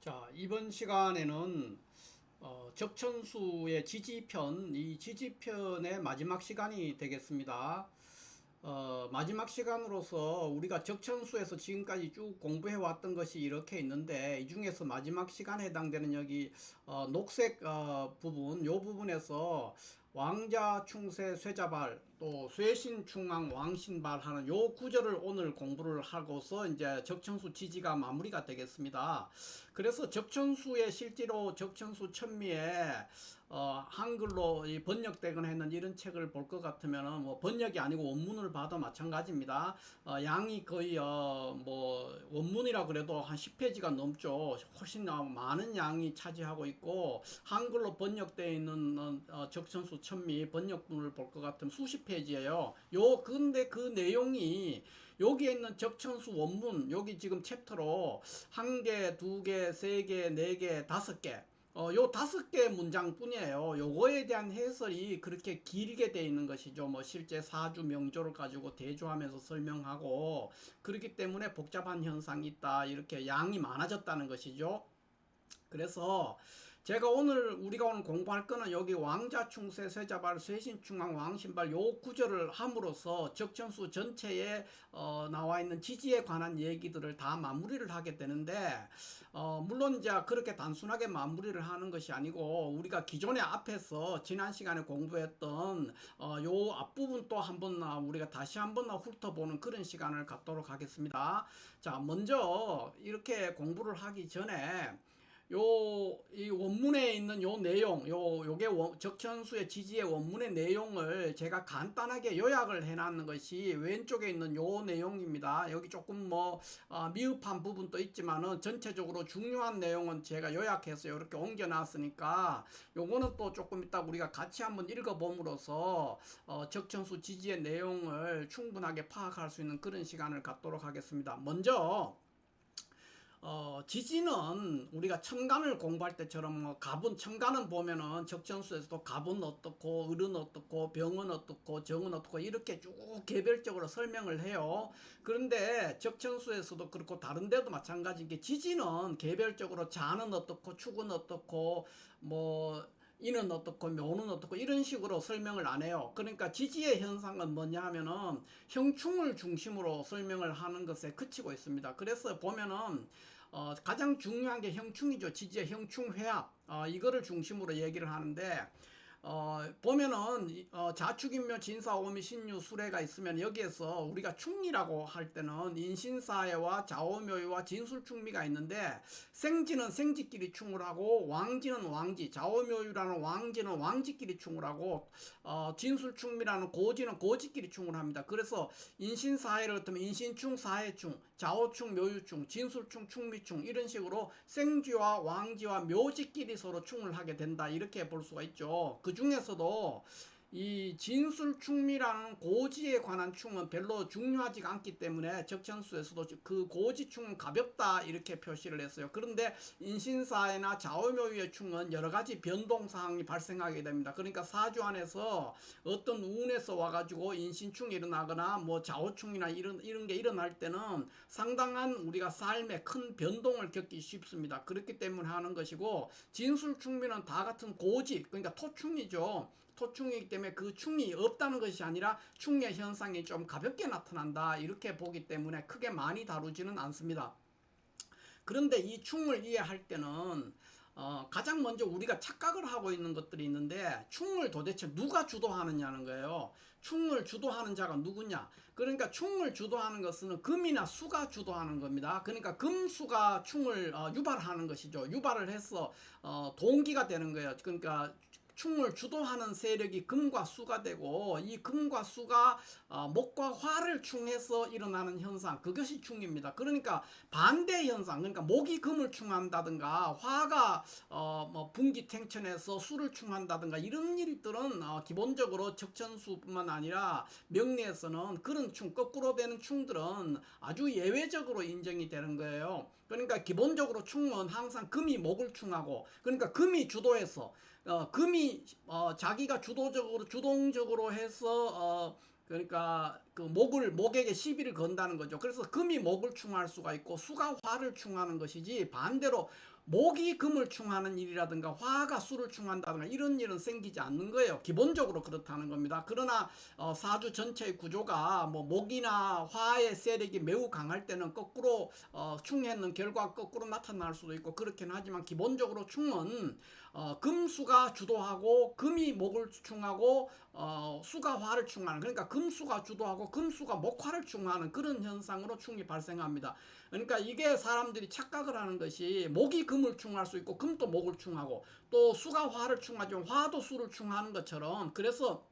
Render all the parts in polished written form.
자, 이번 시간에는 적천수의 지지편, 이 지지편의 마지막 시간이 되겠습니다. 마지막 시간으로서 우리가 적천수에서 지금까지 쭉 공부해 왔던 것이 이렇게 있는데, 이 중에서 마지막 시간에 해당되는 여기 녹색 부분, 요 부분에서 왕자 충세 쇠자발 또 쇠신 충왕 왕신발 하는 요 구절을 오늘 공부를 하고서 이제 적천수 지지가 마무리가 되겠습니다. 그래서 적천수에 실제로 적천수 천미에 한글로 번역되거나 했는 이런 책을 볼 것 같으면 뭐 번역이 아니고 원문을 봐도 마찬가지입니다. 양이 거의 뭐 원문이라 그래도 한 10페이지가 넘죠. 훨씬 많은 양이 차지하고 있고, 한글로 번역되어 있는 적천수 천미 번역본을 볼 것 같으면 수십 페이지예요. 근데 그 내용이 여기에 있는 적천수 원문, 여기 지금 챕터로 한 개, 두 개, 세 개, 네 개, 다섯 개, 요 다섯 개 문장 뿐이에요. 요거에 대한 해설이 그렇게 길게 돼 있는 것이죠. 뭐 실제 사주 명조를 가지고 대조하면서 설명하고, 그렇기 때문에 복잡한 현상이 있다, 이렇게 양이 많아졌다는 것이죠. 그래서 제가 우리가 오늘 공부할 거는 여기 왕자 충세 쇠자발 쇠신 충왕 왕신발 요 구절을 함으로써 적천수 전체에 나와 있는 지지에 관한 얘기들을 다 마무리를 하게 되는데, 물론 이제 그렇게 단순하게 마무리를 하는 것이 아니고, 우리가 기존에 앞에서 지난 시간에 공부했던 요 앞부분 또 한번 우리가 다시 한번 훑어보는 그런 시간을 갖도록 하겠습니다. 자, 먼저 이렇게 공부를 하기 전에 이 원문에 있는 요 내용, 요게 적천수의 지지의 원문의 내용을 제가 간단하게 요약을 해놨는 것이 왼쪽에 있는 요 내용입니다. 여기 조금 미흡한 부분도 있지만은 전체적으로 중요한 내용은 제가 요약해서 이렇게 옮겨놨으니까, 요거는 또 조금 이따 우리가 같이 한번 읽어봄으로써 적천수 지지의 내용을 충분하게 파악할 수 있는 그런 시간을 갖도록 하겠습니다. 먼저 지지는 우리가 천간을 공부할 때처럼 천간은 보면은 적천수에서도 갑은 어떻고 을은 어떻고 병은 어떻고 정은 어떻고 이렇게 쭉 개별적으로 설명을 해요. 그런데 적천수에서도 그렇고 다른 데도 마찬가지인 게, 지지는 개별적으로 자는 어떻고 축은 어떻고 이는 어떻고 묘는 어떻고 이런 식으로 설명을 안 해요. 그러니까 지지의 현상은 뭐냐 하면은 형충을 중심으로 설명을 하는 것에 그치고 있습니다. 그래서 보면은 가장 중요한 게 형충이죠. 지지의 형충회합, 이거를 중심으로 얘기를 하는데, 보면은 자축인묘 진사오미 신유 수레가 있으면 여기에서 우리가 충리라고 할 때는 인신사해와 좌오묘유와 진술충미가 있는데, 생지는 생지끼리 충을 하고 왕지는 왕지, 좌오묘유라는 왕지는 왕지끼리 충을 하고, 진술충미라는 고지는 고지끼리 충을 합니다. 그래서 인신사해를 하면 인신충, 사해충, 좌오충, 묘유충, 진술충, 충미충, 이런 식으로 생지와 왕지와 묘지끼리 서로 충을 하게 된다, 이렇게 볼 수가 있죠. 그 중에서도 이 진술충미라는 고지에 관한 충은 별로 중요하지가 않기 때문에 적천수에서도 그 고지충은 가볍다, 이렇게 표시를 했어요. 그런데 인신사해나 좌오묘유의 충은 여러 가지 변동사항이 발생하게 됩니다. 그러니까 사주 안에서 어떤 운에서 와가지고 인신충이 일어나거나 좌오충이나 이런 게 일어날 때는 상당한 우리가 삶에 큰 변동을 겪기 쉽습니다. 그렇기 때문에 하는 것이고, 진술충미는 다 같은 고지, 그러니까 토충이죠. 토충이기 때문에 그 충이 없다는 것이 아니라 충의 현상이 좀 가볍게 나타난다, 이렇게 보기 때문에 크게 많이 다루지는 않습니다. 그런데 이 충을 이해할 때는 가장 먼저 우리가 착각을 하고 있는 것들이 있는데, 충을 도대체 누가 주도하느냐는 거예요. 충을 주도하는 자가 누구냐. 그러니까 충을 주도하는 것은 금이나 수가 주도하는 겁니다. 그러니까 금수가 충을 유발하는 것이죠. 유발을 해서 동기가 되는 거예요. 그러니까 충을 주도하는 세력이 금과 수가 되고, 이 금과 수가 목과 화를 충해서 일어나는 현상, 그것이 충입니다. 그러니까 반대 현상, 그러니까 목이 금을 충한다든가 화가 분기탱천해서 수를 충한다든가 이런 일들은 기본적으로 적천수뿐만 아니라 명리에서는 그런 충, 거꾸로 되는 충들은 아주 예외적으로 인정이 되는 거예요. 그러니까 기본적으로 충은 항상 금이 목을 충하고, 그러니까 금이 주도해서 금이 자기가 주동적으로 해서 그러니까 그 목에게 시비를 건다는 거죠. 그래서 금이 목을 충할 수가 있고 수가 화를 충하는 것이지, 반대로 목이 금을 충하는 일이라든가 화가 수를 충한다든가 이런 일은 생기지 않는 거예요. 기본적으로 그렇다는 겁니다. 그러나 사주 전체의 구조가 뭐 목이나 화의 세력이 매우 강할 때는 거꾸로 충했는 결과 거꾸로 나타날 수도 있고 그렇긴 하지만 기본적으로 충은 금수가 주도하고 금이 목을 충하고 수가 화를 충하는, 그러니까 금수가 주도하고 금수가 목화를 충하는 그런 현상으로 충이 발생합니다. 그러니까 이게 사람들이 착각을 하는 것이 목이 금을 충할 수 있고 금도 목을 충하고 또 수가 화를 충하지만 화도 수를 충하는 것처럼, 그래서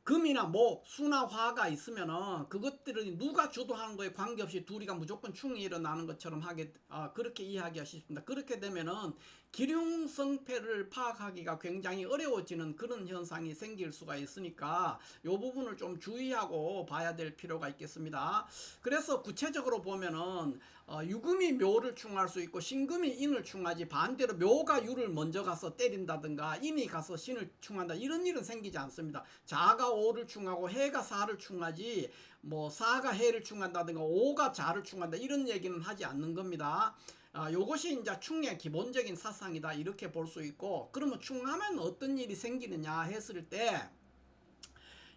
금이나 목, 수나 화가 있으면은 그것들은 누가 주도하는 거에 관계없이 둘이가 무조건 충이 일어나는 것처럼 그렇게 이해하기가 쉽습니다. 그렇게 되면은 기륭성패를 파악하기가 굉장히 어려워지는 그런 현상이 생길 수가 있으니까 이 부분을 좀 주의하고 봐야 될 필요가 있겠습니다. 그래서 구체적으로 보면은 유금이 묘를 충할 수 있고 신금이 인을 충하지, 반대로 묘가 유를 먼저 가서 때린다든가 인이 가서 신을 충한다 이런 일은 생기지 않습니다. 자가 오를 충하고 해가 사를 충하지 뭐 사가 해를 충한다든가 오가 자를 충한다 이런 얘기는 하지 않는 겁니다. 요것이 이제 충의 기본적인 사상이다 이렇게 볼 수 있고, 그러면 충하면 어떤 일이 생기느냐 했을 때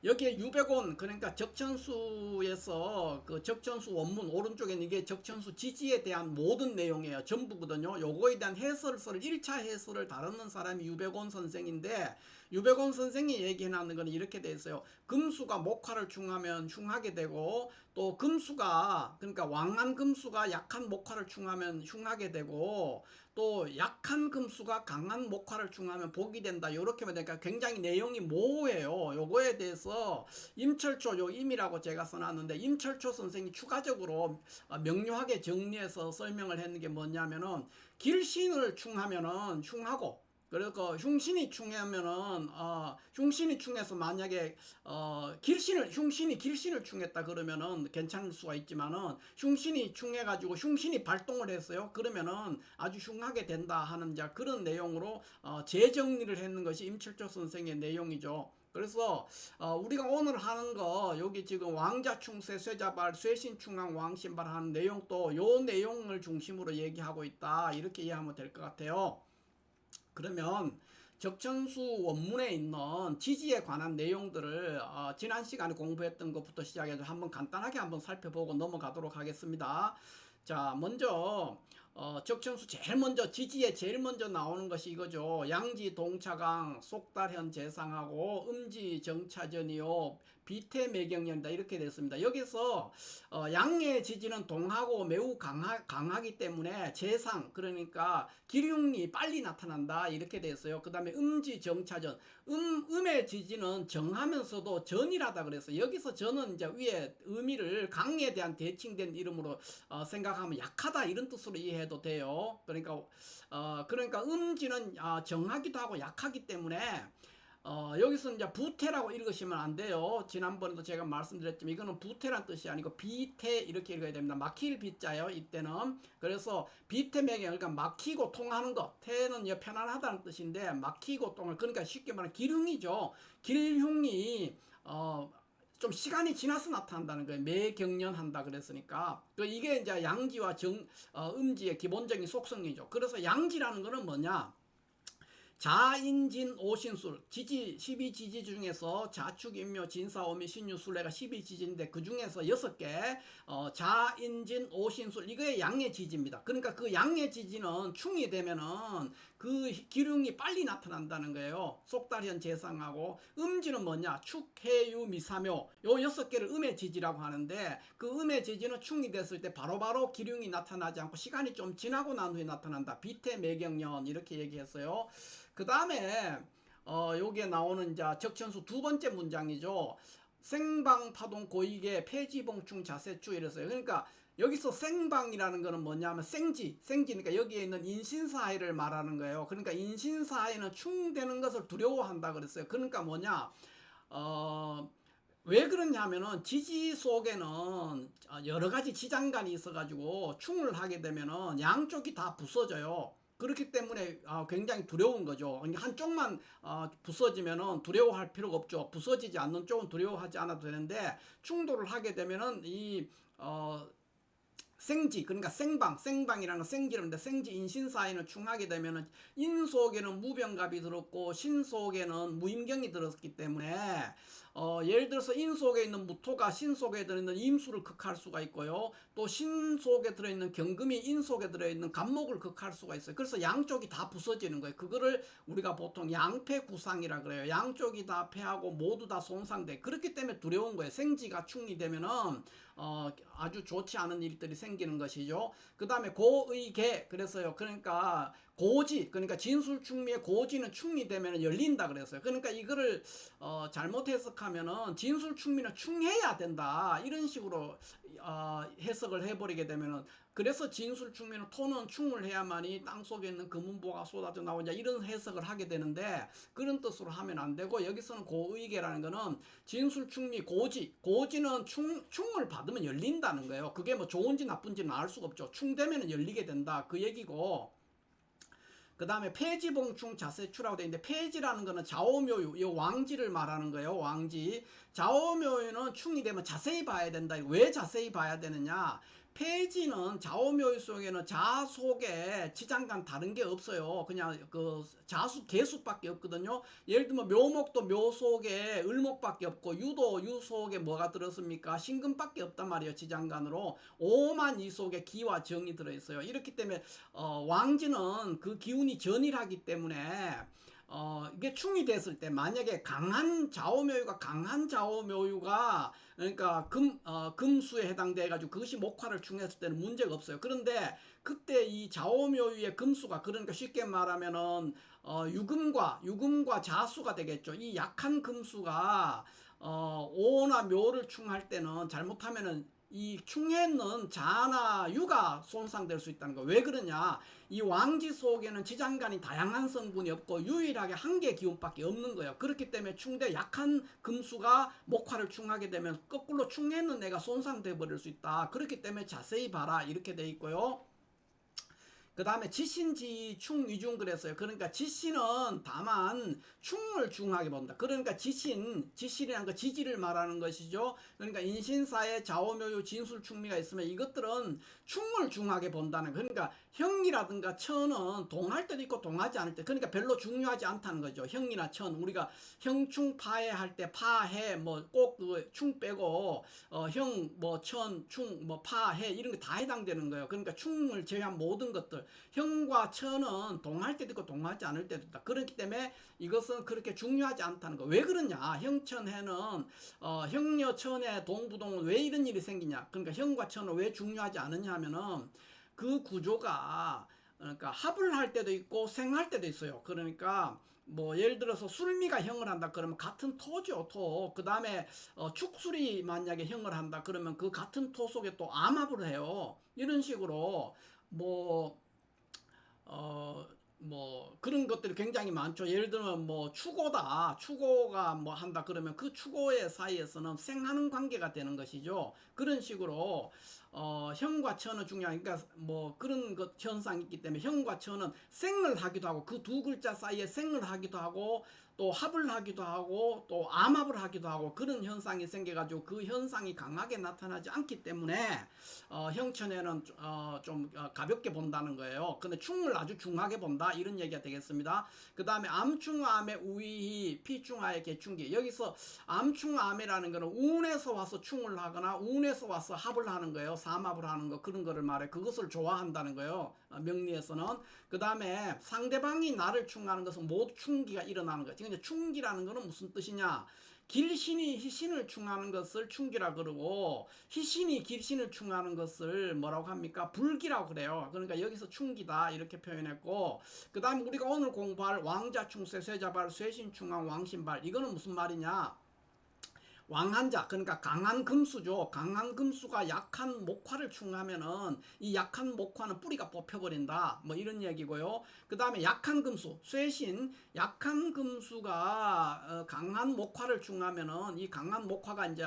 여기에 유백원, 그러니까 적천수에서 그 적천수 원문 오른쪽에는 이게 적천수 지지에 대한 모든 내용이에요. 전부거든요. 요거에 대한 해설을 1차 해설을 다루는 사람이 유백원 선생인데, 유백원 선생이 얘기해놨는 거는 이렇게 돼 있어요. 금수가 목화를 충하면 흉하게 되고, 또 금수가, 그러니까 왕한 금수가 약한 목화를 충하면 흉하게 되고, 또 약한 금수가 강한 목화를 충하면 복이 된다. 이렇게 되니까 굉장히 내용이 모호해요. 요거에 대해서 임철초, 요 임이라고 제가 써놨는데 임철초 선생이 추가적으로 명료하게 정리해서 설명을 했는 게 뭐냐면은 길신을 충하면은 흉하고, 그리고 흉신이 충하면은 흉신이 충해서 만약에 흉신이 길신을 충했다 그러면은 괜찮을 수가 있지만은 흉신이 충해가지고 흉신이 발동을 했어요. 그러면은 아주 흉하게 된다 하는 그런 내용으로 재정리를 했는 것이 임철조 선생의 내용이죠. 그래서 우리가 오늘 하는 거 여기 지금 왕자충세 쇠자발 쇠신충왕 왕신발 하는 내용도 요 내용을 중심으로 얘기하고 있다 이렇게 이해하면 될 것 같아요. 그러면 적천수 원문에 있는 지지에 관한 내용들을 지난 시간에 공부했던 것부터 시작해서 한번 간단하게 한번 살펴보고 넘어가도록 하겠습니다. 자, 먼저 적천수 지지에 제일 먼저 나오는 것이 이거죠. 양지 동차강 속달현 재상하고 음지 정차전이요 비태매경연이다 이렇게 됐습니다. 여기서 양의 지지는 동하고 매우 강하기 때문에 재상, 그러니까 기륭이 빨리 나타난다 이렇게 됐어요. 그 다음에 음지 정차전, 음의 지지는 정하면서도 전이라다 그랬어요. 여기서 전은 이제 위에 의미를 강에 대한 대칭된 이름으로 생각하면 약하다 이런 뜻으로 이해해도 돼요. 그러니까 음지는 정하기도 하고 약하기 때문에 여기서 이제 부태라고 읽으시면 안 돼요. 지난번에도 제가 말씀드렸지만 이거는 부태란 뜻이 아니고 비태 이렇게 읽어야 됩니다. 막힐 비자요 이때는. 그래서 비태매경, 그러니까 막히고 통하는 것, 태는 편안하다는 뜻인데 막히고 통할, 그러니까 쉽게 말하면 기흉이죠. 길흉이 좀 시간이 지나서 나타난다는 거예요. 매경련한다 그랬으니까. 이게 이제 양지와 음지의 기본적인 속성이죠. 그래서 양지라는 거는 뭐냐? 자인진 오신술, 지지 12지지 중에서 자축 인묘 진사 오미 신유 술래가 12지지인데 그 중에서 6개 자인진 오신술 이거의 양의 지지입니다. 그러니까 그 양의 지지는 충이 되면은 그 기륭이 빨리 나타난다는 거예요. 속달현 재상하고, 음지는 뭐냐? 축, 해유, 미사묘 요 6개를 음의 지지라고 하는데 그 음의 지지는 충이 됐을 때 바로바로 기륭이 나타나지 않고 시간이 좀 지나고 난 후에 나타난다. 비태매경련 이렇게 얘기했어요. 그 다음에 여기에 나오는 적천수 두 번째 문장이죠. 생방파동 고익의 폐지봉충 자세추 이랬어요. 그러니까 여기서 생방이라는 거는 뭐냐면 생지니까 여기에 있는 인신사해를 말하는 거예요. 그러니까 인신사해는 충되는 것을 두려워한다 그랬어요. 그러니까 뭐냐? 왜 그러냐면은 지지 속에는 여러 가지 지장간이 있어가지고 충을 하게 되면은 양쪽이 다 부서져요. 그렇기 때문에 굉장히 두려운 거죠. 한쪽만 부서지면은 두려워할 필요가 없죠. 부서지지 않는 쪽은 두려워하지 않아도 되는데 충돌을 하게 되면은 생지, 그러니까 생방이라는 생지인데 생지 인신사에는 충하게 되면은 인 속에는 무병갑이 들었고 신 속에는 무임경이 들었기 때문에 예를 들어서 인 속에 있는 무토가 신 속에 들어있는 임수를 극할 수가 있고요. 또 신 속에 들어있는 경금이 인 속에 들어있는 간목을 극할 수가 있어요. 그래서 양쪽이 다 부서지는 거예요. 그거를 우리가 보통 양패구상이라 그래요. 양쪽이 다 패하고 모두 다 손상돼. 그렇기 때문에 두려운 거예요. 생지가 충이 되면은 아주 좋지 않은 일들이 생기는 것이죠. 그 다음에 고의계, 그래서요. 그러니까 고지, 그러니까 진술충미의 고지는 충이 되면 열린다 그랬어요. 그러니까 이거를 잘못 해석하면은 진술충미는 충해야 된다 이런 식으로 해석을 해버리게 되면은, 그래서 진술충미는 토는 충을 해야만이 땅속에 있는 금은보가 쏟아져 나오냐 이런 해석을 하게 되는데, 그런 뜻으로 하면 안 되고, 여기서는 고의계라는 거는 진술충미 고지는 충을 받으면 열린다는 거예요. 그게 뭐 좋은지 나쁜지는 알 수가 없죠. 충되면 열리게 된다 그 얘기고, 그 다음에 폐지봉충 자세추라고 되어 있는데, 폐지라는 거는 좌오묘유, 이 왕지를 말하는 거예요. 왕지. 좌오묘유는 충이 되면 자세히 봐야 된다. 왜 자세히 봐야 되느냐? 폐지는 좌오묘유 속에는 자 속에 지장간 다른 게 없어요. 그냥 그 자수 개수밖에 없거든요. 예를 들면 묘목도 묘 속에 을목밖에 없고, 유도 유 속에 뭐가 들었습니까? 신금밖에 없단 말이에요. 지장간으로. 오만 이 속에 기와 정이 들어있어요. 이렇기 때문에 왕지는 그 기운이 전일하기 때문에 이게 충이 됐을 때, 만약에 강한 좌오묘유가 그러니까 금수에 해당돼 가지고 그것이 목화를 충했을 때는 문제가 없어요. 그런데 그때 이 좌오묘유의 금수가, 그러니까 쉽게 말하면은 유금과 자수가 되겠죠. 이 약한 금수가 오나 묘를 충할 때는 잘못하면은 이 충해는 자나 유가 손상될 수 있다는 거. 왜 그러냐? 이 왕지 속에는 지장간이 다양한 성분이 없고 유일하게 한 개 기운밖에 없는 거예요. 그렇기 때문에 충대 약한 금수가 목화를 충하게 되면 거꾸로 충해는 내가 손상돼 버릴 수 있다. 그렇기 때문에 자세히 봐라 이렇게 돼 있고요. 그 다음에 지신지 충위중 그랬어요. 그러니까 지신은 다만 충을 중하게 본다. 그러니까 지신이란 거 지지를 말하는 것이죠. 그러니까 인신사에 좌오묘유 진술충미가 있으면 이것들은 충을 중하게 본다는, 그러니까 형이라든가 천은 동할 때도 있고 동하지 않을 때, 그러니까 별로 중요하지 않다는 거죠. 형이나 천, 우리가 형충 파해 할 때 파해 뭐 꼭 그 충 빼고 형 뭐 천 충 뭐 파해 이런 게 다 해당되는 거예요. 그러니까 충을 제외한 모든 것들, 형과 천은 동할 때도 있고 동하지 않을 때도 있다. 그렇기 때문에 이것은 그렇게 중요하지 않다는 거. 왜 그러냐? 형천해는 형녀 천의 동부동은 왜 이런 일이 생기냐? 그러니까 형과 천은 왜 중요하지 않느냐 하면은 그 구조가, 그러니까 합을 할 때도 있고 생할 때도 있어요. 그러니까 뭐 예를 들어서 술미가 형을 한다 그러면 같은 토죠, 토. 그 다음에 축술이 만약에 형을 한다 그러면 그 같은 토 속에 또 암합을 해요. 이런 식으로 뭐 그런 것들이 굉장히 많죠. 예를 들면 뭐 추고가 뭐 한다 그러면 그 추고의 사이에서는 생하는 관계가 되는 것이죠. 그런 식으로 형과 천은 중요한, 그러니까 뭐 그런 것 현상이 있기 때문에 형과 천은 생을 하기도 하고 그 두 글자 사이에 생을 하기도 하고 또 합을 하기도 하고 또 암합을 하기도 하고 그런 현상이 생겨가지고 그 현상이 강하게 나타나지 않기 때문에 형천에는 좀 가볍게 본다는 거예요. 근데 충을 아주 중하게 본다 이런 얘기가 되겠습니다. 그 다음에 암충암의 우위히 피충하의 개충기, 여기서 암충암이라는 거는 운에서 와서 충을 하거나 운에서 와서 합을 하는 거예요. 삼합을 하는 거, 그런 거를 말해. 그것을 좋아한다는 거예요. 명리에서는. 그 다음에 상대방이 나를 충하는 것은 모두 충기가 일어나는 거예요. 그러니까 충기라는 거는 무슨 뜻이냐? 길신이 희신을 충하는 것을 충기라 그러고, 희신이 길신을 충하는 것을 뭐라고 합니까? 불기라고 그래요. 그러니까 여기서 충기다 이렇게 표현했고, 그 다음에 우리가 오늘 공부할 왕자충세, 쇠자발, 쇠신충왕, 왕신발, 이거는 무슨 말이냐? 왕한자, 그러니까 강한 금수죠. 강한 금수가 약한 목화를 충하면은 이 약한 목화는 뿌리가 뽑혀버린다. 뭐 이런 얘기고요. 그 다음에 약한 금수, 쇠신, 약한 금수가 강한 목화를 충하면은 이 강한 목화가 이제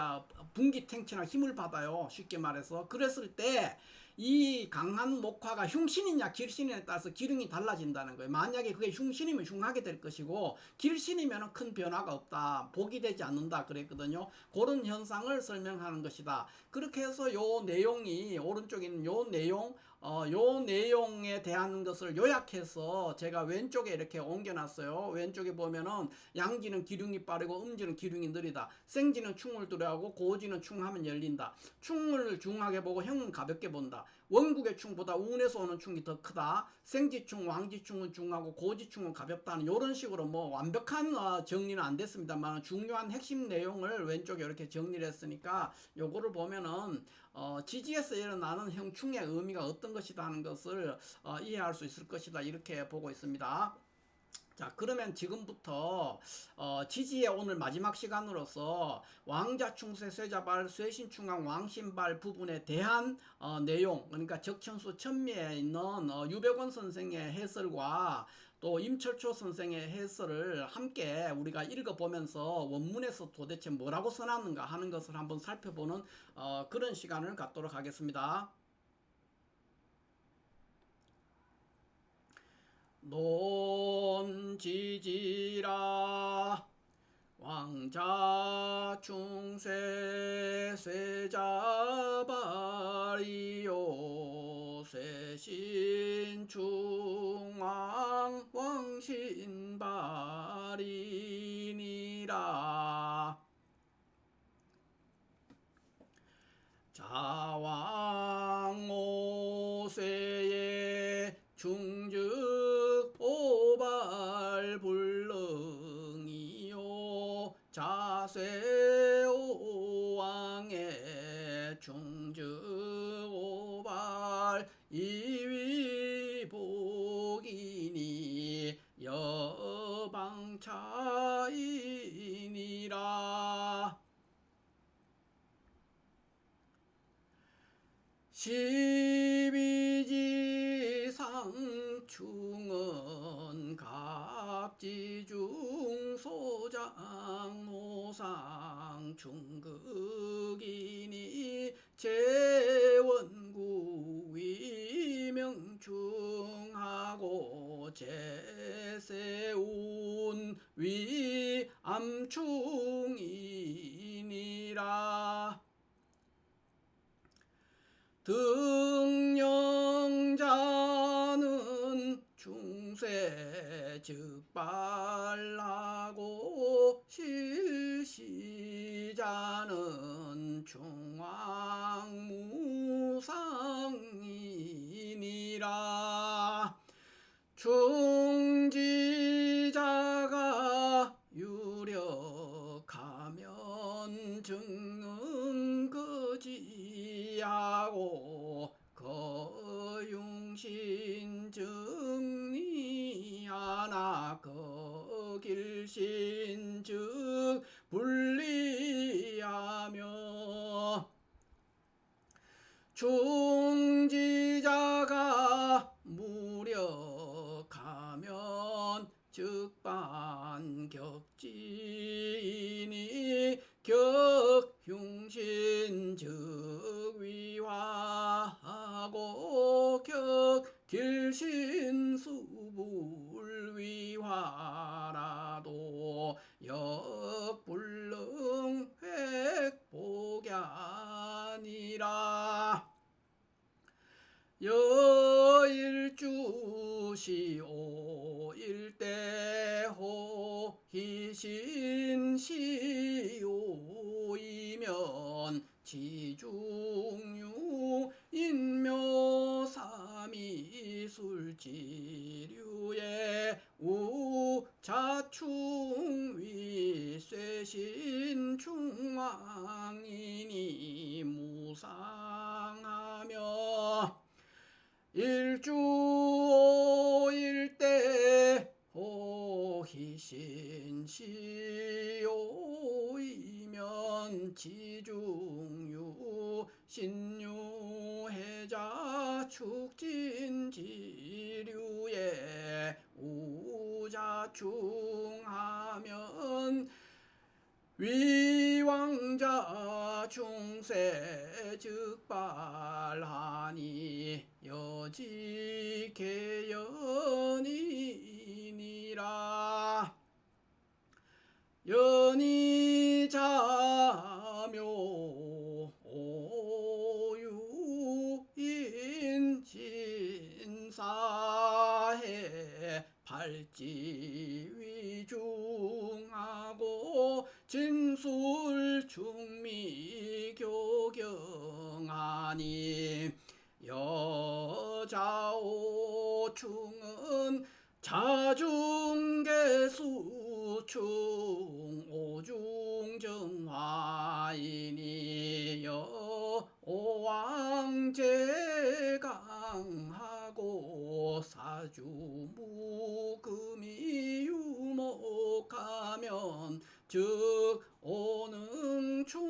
분기탱천한 힘을 받아요. 쉽게 말해서. 그랬을 때 이 강한 목화가 흉신이냐 길신이냐에 따라서 기운이 달라진다는 거예요. 만약에 그게 흉신이면 흉하게 될 것이고 길신이면 큰 변화가 없다. 복이 되지 않는다 그랬거든요. 그런 현상을 설명하는 것이다. 그렇게 해서 요 내용이 오른쪽에 있는 요 내용 요 내용에 대한 것을 요약해서 제가 왼쪽에 이렇게 옮겨놨어요. 왼쪽에 보면은 양지는 기륭이 빠르고 음지는 기륭이 느리다. 생지는 충을 두려하고 고지는 충하면 열린다. 충을 중하게 보고 형은 가볍게 본다. 원국의 충보다 운에서 오는 충이 더 크다. 생지충, 왕지충은 중하고 고지충은 가볍다는 이런 식으로 뭐 완벽한 정리는 안 됐습니다만 중요한 핵심 내용을 왼쪽에 이렇게 정리를 했으니까 요거를 보면은 지지에서 일어나는 형충의 의미가 어떤 것이다 하는 것을 이해할 수 있을 것이다 이렇게 보고 있습니다. 자, 그러면 지금부터 지지의 오늘 마지막 시간으로서 왕자충세 쇠자발 쇠신충왕 왕신발 부분에 대한 내용, 그러니까 적천수 천미에 있는 유백원 선생의 해설과 또 임철초 선생의 해설을 함께 우리가 읽어보면서 원문에서 도대체 뭐라고 써놨는가 하는 것을 한번 살펴보는 그런 시간을 갖도록 하겠습니다. 논지지라 왕자충세 쇠자발이요 쇠신충왕 왕신발이니라. 자왕오세의 중즉 오발불능이요 자쇠오왕의 중즉 오발 이위복이니 여방차이니라. 십이지상충은 갑지중 소장오상 중극이니 재원구 위명충하고 제세운 위암충이니라. 등령자는 중세 즉발하고 실시자는 중왕무상이니라. 중지자가 유력하면 증능거지하고 거융신증리하나 거길신즉 분리하며 중지자가 무력하면 즉반격지니 격흉신즉 위화하고 격길신수불위화라도 역불능 획복야니라. 여일주시오 일대호 희신시오이면 지중유 인묘삼이술지류에 우자충위 쇠신충왕이니 무상하며 일주일대 호희신시오이면 지중유 신유해자 축진지류에 우자충하면 위왕자 중세 즉발하니 여지 개연이니라. 연이자묘 오유인 진사해 발지위중하고 진술중미교경하니 여자오충은 자중계수충 오중정화이니 여오왕제강하고 사주무금이 유목하면 즉 오능충자하고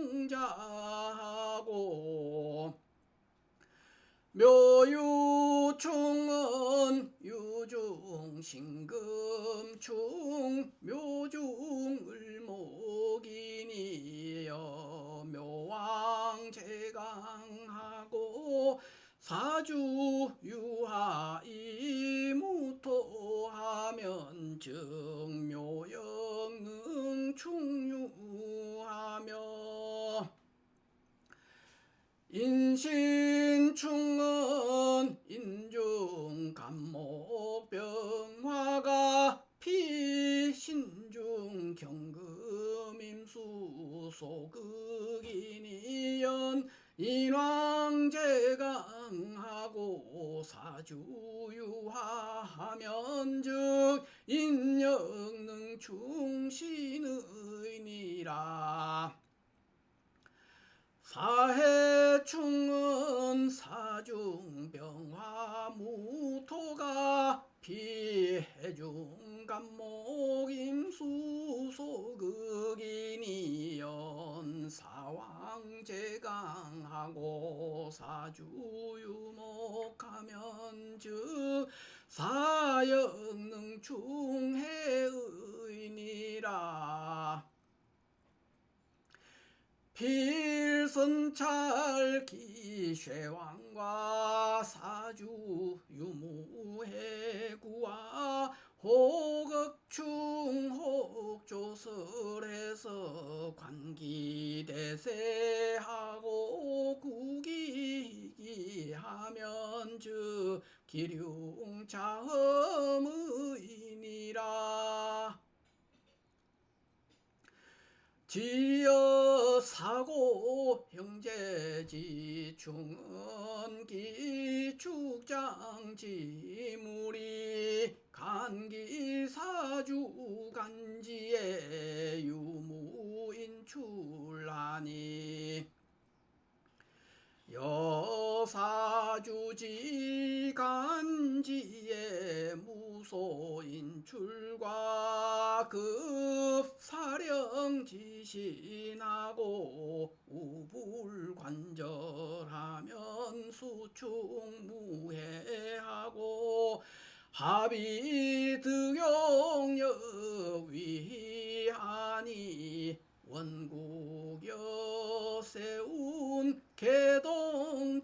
묘유충은 유중신금충 묘중을목이니여 묘왕제강하고 사주유하이무토하면 즉묘영능충유하며 인신충은 인중간목병화가 피신중 경금임수 소극이니연 인왕제강하고 사주유하하면 즉 인영능충신의니라. 사해충은 사중병화무토가 피해중간목임수소극이니연 사왕제강하고 사주유목하면 즉 사역능충해의니라. 필선찰기쇠왕과 사주유무해구와 호극충 혹조설에서 관기대세하고 구기하면 즉 기륭자음의니라. 지여사고 형제지 중언기 축장지물이 간기사주 간지에 유무인출하니 여사주지 간지에 무소인출과 급사령지신하고 우불관절하면 수충무해하고 합의득용역 위하니 원국여 세운 개동차론이니라.